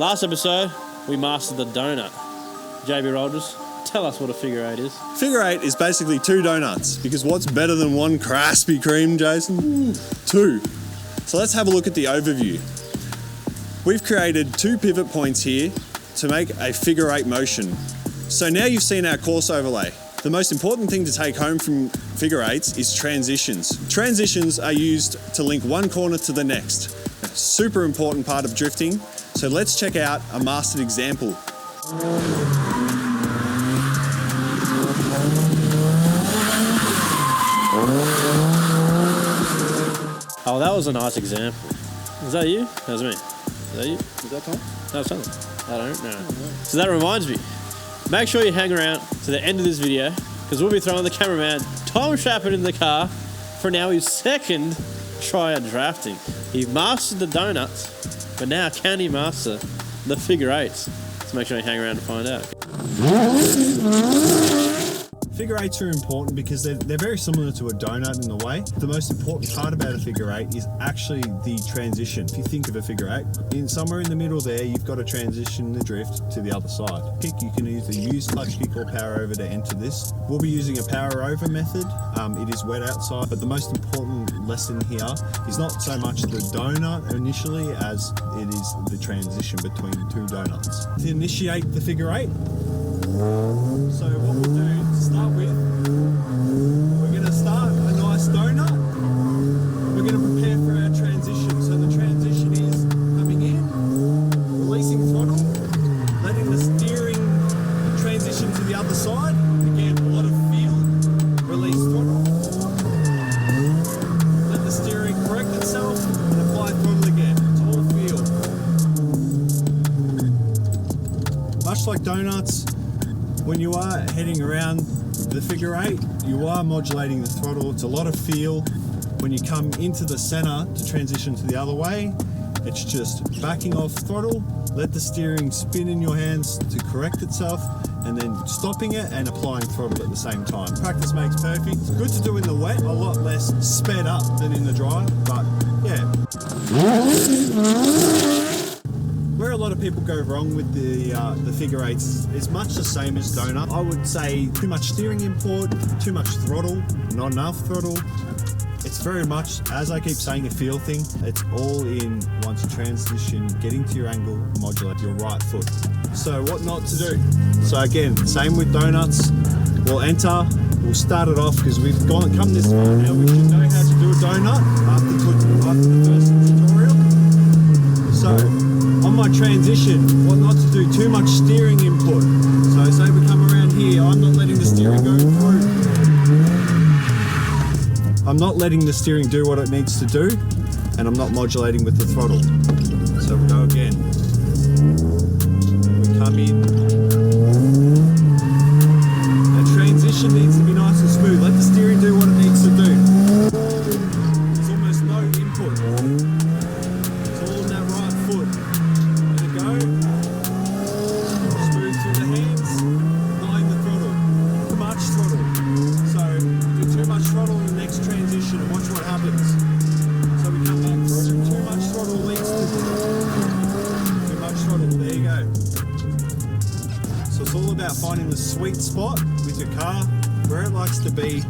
Last episode, we mastered the donut. JB Rogers, tell us what a figure eight is. Figure eight is basically two donuts, because what's better than one Krispy Kreme, Jason? Two. So let's have a look at the overview. We've created two pivot points here to make a figure eight motion. So now you've seen our course overlay. The most important thing to take home from figure eights is transitions. Transitions are used to link one corner to the next. A super important part of drifting. So let's check out a mastered example. Oh, that was a nice example. Is that you? That was me. Is that you? Is that Tom? That was Tom. I don't know. So that reminds me. Make sure you hang around to the end of this video because we'll be throwing the cameraman Tom Shepard in the car for now his second try at drafting. He mastered the donuts, but now can he master the figure eights? So make sure you hang around to find out. Figure eights are important because they're very similar to a donut in a way. The most important part about a figure eight is actually the transition. If you think of a figure eight, somewhere in the middle there, you've got to transition the drift to the other side. Kick, you can either use clutch kick or power over to enter this. We'll be using a power over method. It is wet outside, but the most important lesson here is not so much the donut initially as it is the transition between two donuts. To initiate the figure eight, so what we'll do to start with, we're going to start a nice donut. We're going to prepare for our transition. So the transition is coming in, releasing throttle, letting the steering transition to the other side. Again, a lot of feel, release throttle. Let the steering correct itself and apply throttle again. It's all feel. Much like donuts, when you are heading around the figure eight, you are modulating the throttle. It's a lot of feel. When you come into the center to transition to the other way, it's just backing off throttle, let the steering spin in your hands to correct itself, and then stopping it and applying throttle at the same time. Practice makes perfect. It's good to do in the wet, a lot less sped up than in the dry, but yeah. Where a lot of people go wrong with the figure eights is much the same as donut. I would say too much steering input, too much throttle, not enough throttle. It's very much, as I keep saying, a feel thing. It's all in once you transition, getting to your angle, modulate your right foot. So what not to do? So again, same with donuts. We'll enter, we'll start it off because we've come this far now. We should know how to do a donut after the first tutorial. So on my transition, what not to do, too much steering input. So say we come around here, I'm not letting the steering go through. I'm not letting the steering do what it needs to do, and I'm not modulating with the throttle. So we'll go again. We come in. The transition needs to be nice and smooth. Let the steering do what it needs to do. There's almost no input. It's all in that right foot. Let it go. Smooth through the hands. Behind the throttle. Too much throttle. So do too much throttle in the next transition and watch what happens. So we come back through. Too much throttle leads to too much throttle. There you go. So it's all about finding the sweet spot with your car, where it likes to be,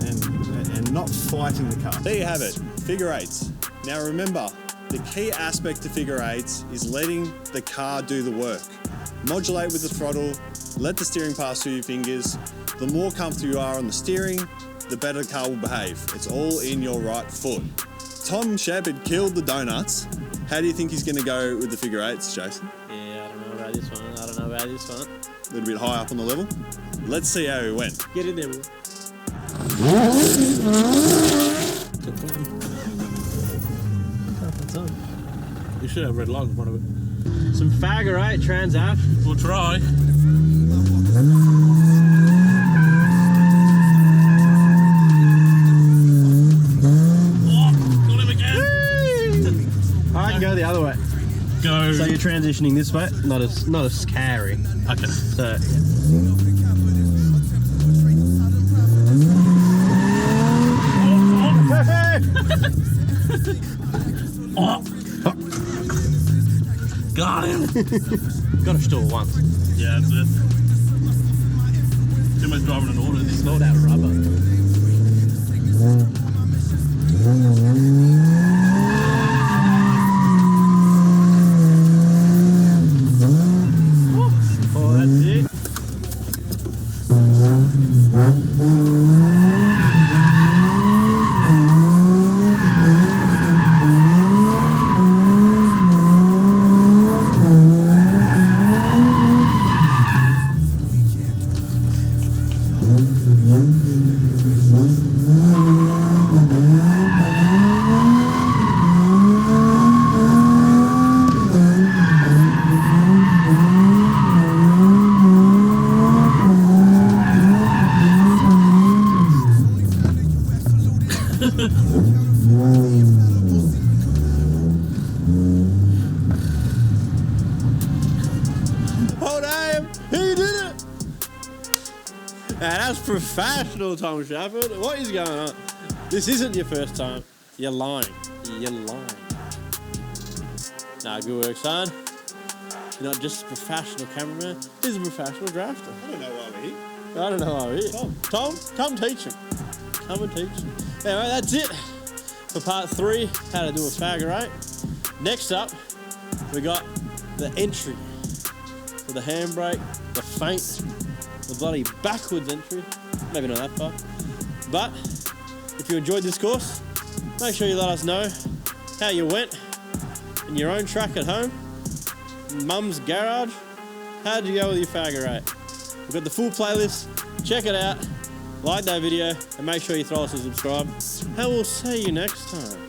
and not fighting the car. There you have it, figure eights. Now remember, the key aspect to figure eights is letting the car do the work. Modulate with the throttle, let the steering pass through your fingers. The more comfortable you are on the steering, the better the car will behave. It's all in your right foot. Tom Shepard killed the donuts. How do you think he's going to go with the figure eights, Jason? Yeah, I don't know about this one. A little bit high up on the level. Let's see how he went. Get in there, bro. You should have red lines in front of it. Some figure eight transact. We'll try. I can go the other way. Go. So you're transitioning this way, not as scary. Okay. So. Got him. Got to store once. Yeah, that's it. Too much driving an order. Slow that rubber. Oh, that's it. Oh damn! He did it! Now that's professional, Tom Shepherd. What is going on? This isn't your first time. You're lying. You're lying. Nah, good work, son. You're not just a professional cameraman. He's a professional drafter. I don't know why we're here. I don't know why we're here. Tom, come teach him. Come and teach him. Anyway, that's it for part 3, how to do a fagger 8. Next up, we got the entry. For the handbrake, the feint, the bloody backwards entry. Maybe not that far. But if you enjoyed this course, make sure you let us know how you went in your own track at home, in Mum's garage. How'd you go with your fagger 8? We've got the full playlist. Check it out. Like that video and make sure you throw us a subscribe. And we'll see you next time.